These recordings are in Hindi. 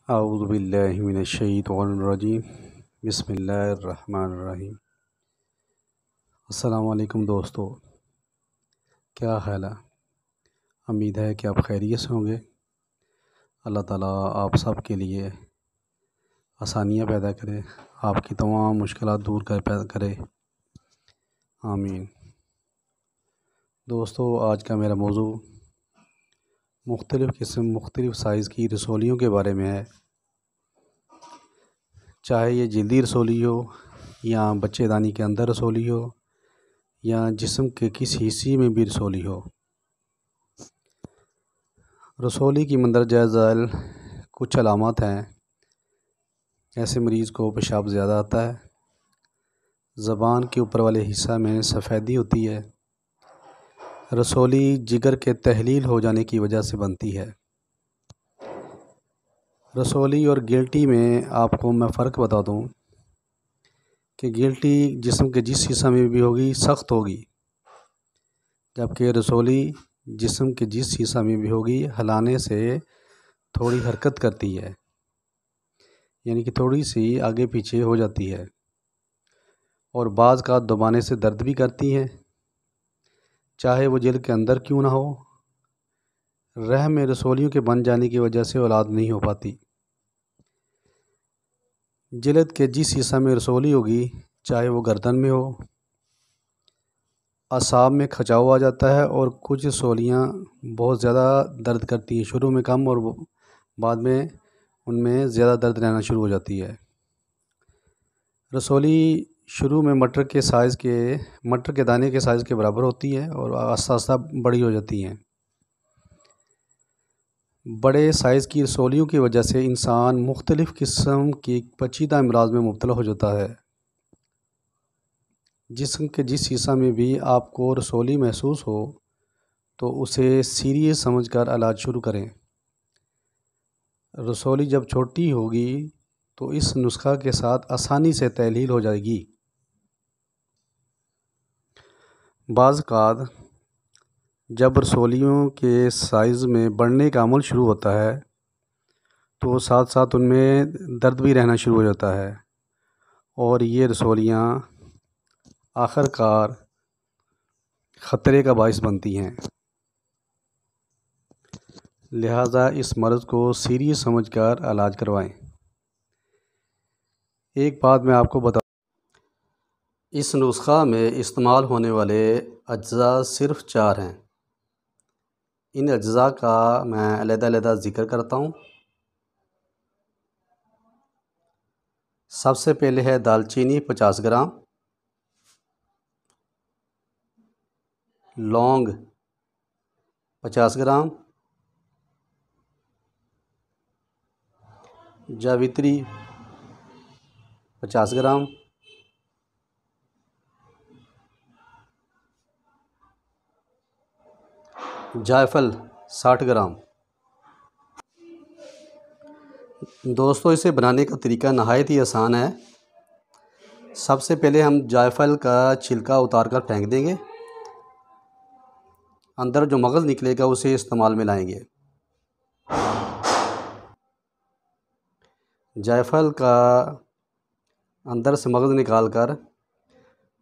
अऊज़ुबिल्लाहि मिनश्शैतानिर्रजीम बिस्मिल्लाहिर्रहमानिर्रहीम। अस्सलामु अलैकुम दोस्तों, क्या हाल है? उम्मीद है कि आप खैरियत से होंगे। अल्लाह ताला आप सब के लिए आसानियाँ पैदा करे, आपकी तमाम मुश्किलात दूर पैदा करे, आमीन। दोस्तों, आज का मेरा मौजू मुख्तलिफ़ किस्म मुख्तलिफ़ साइज़ की रसोलियों के बारे में है। चाहे ये जल्दी रसोली हो या बच्चेदानी के अंदर रसोली हो या जिस्म के किस हिस्से में भी रसोली हो। रसोली की मंदरजा झैल कुछ अलामत हैं। ऐसे मरीज़ को पेशाब ज़्यादा आता है, ज़बान के ऊपर वाले हिस्सा में सफ़ेदी होती है। रसोली जिगर के तहलील हो जाने की वजह से बनती है। रसोली और गिल्टी में आपको मैं फ़र्क बता दूं कि गिल्टी जिस्म के जिस हिस्सा में भी होगी सख्त होगी, जबकि रसोली जिस्म के जिस हिस्सा में भी होगी हिलाने से थोड़ी हरकत करती है, यानी कि थोड़ी सी आगे पीछे हो जाती है और बाज़ का दबाने से दर्द भी करती हैं, चाहे वो जिल्द के अंदर क्यों ना हो। रहम में रसोलियों के बन जाने की वजह से औलाद नहीं हो पाती। जिल्द के जिस हिस्सा में रसोली होगी, चाहे वो गर्दन में हो, असाब में खचाव आ जाता है और कुछ रसोलियाँ बहुत ज़्यादा दर्द करती हैं। शुरू में कम और बाद में उनमें ज़्यादा दर्द रहना शुरू हो जाती है। रसोली शुरू में मटर के दाने के साइज़ के बराबर होती है और आस्ता आस्ता बड़ी हो जाती हैं। बड़े साइज़ की रसोलियों की वजह से इंसान मुख्तलिफ़ किस्म की पेचीदा अमराज में मुब्तला हो जाता है। जिस्म के जिस हिस्सा में भी आपको रसोली महसूस हो तो उसे सीरियस समझकर इलाज शुरू करें। रसोली जब छोटी होगी तो इस नुस्खा के साथ आसानी से तहलील हो जाएगी। बाज़ औक़ात जब रसोलियों के साइज़ में बढ़ने का अमल शुरू होता है तो साथ साथ उनमें दर्द भी रहना शुरू हो जाता है और ये रसोलियाँ आखिरकार ख़तरे का बाइस बनती हैं। लिहाजा इस मर्ज़ को सीरियस समझकर इलाज करवाएं। एक बात मैं आपको बता, इस नुस्खा में इस्तेमाल होने वाले अज्जा सिर्फ़ 4 हैं। इन अज्जा का मैं अलग-अलग ज़िक्र करता हूँ। सबसे पहले है दालचीनी 50 ग्राम, लौंग 50 ग्राम, जावित्री 50 ग्राम, जायफल 60 ग्राम। दोस्तों, इसे बनाने का तरीका नहायत ही आसान है। सबसे पहले हम जायफल का छिलका उतार कर फेंक देंगे। अंदर जो मगज़ निकलेगा उसे इस्तेमाल में लाएंगे। जायफल का अंदर से मगज़ निकाल कर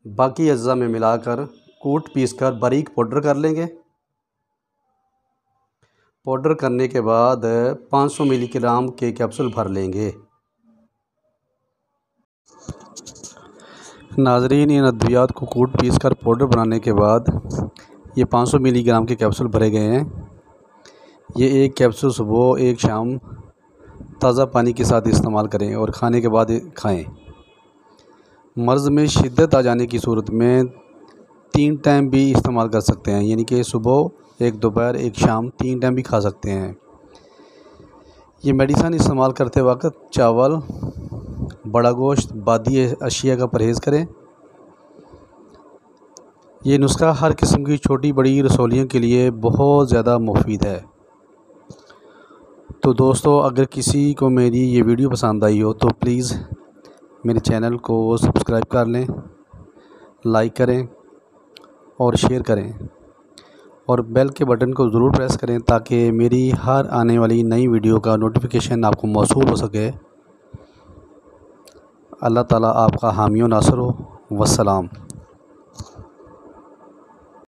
बाकी अज्जा में मिलाकर कूट पीस कर बारीक पाउडर कर लेंगे। पाउडर करने के बाद 500 मिलीग्राम के कैप्सूल भर लेंगे। नाज़रीन, इन अद्वियात को कूट पीस कर पाउडर बनाने के बाद ये 500 मिलीग्राम के कैप्सूल भरे गए हैं। ये एक कैप्सूल सुबह एक शाम ताज़ा पानी के साथ इस्तेमाल करें और खाने के बाद खाएं। मर्ज़ में शिद्दत आ जाने की सूरत में 3 टाइम भी इस्तेमाल कर सकते हैं, यानी कि सुबह, एक दोपहर, एक शाम, 3 टाइम भी खा सकते हैं। ये मेडिसन इस्तेमाल करते वक्त चावल, बड़ा गोश्त, बादी अशिया का परहेज़ करें। ये नुस्खा हर किस्म की छोटी बड़ी रसोलियों के लिए बहुत ज़्यादा मुफीद है। तो दोस्तों, अगर किसी को मेरी ये वीडियो पसंद आई हो तो प्लीज़ मेरे चैनल को सब्सक्राइब कर लें, लाइक करें और शेयर करें और बेल के बटन को ज़रूर प्रेस करें ताकि मेरी हर आने वाली नई वीडियो का नोटिफिकेशन आपको मौसूल हो सके। अल्लाह ताला आपका हामी व नासर हो। वस्सलाम।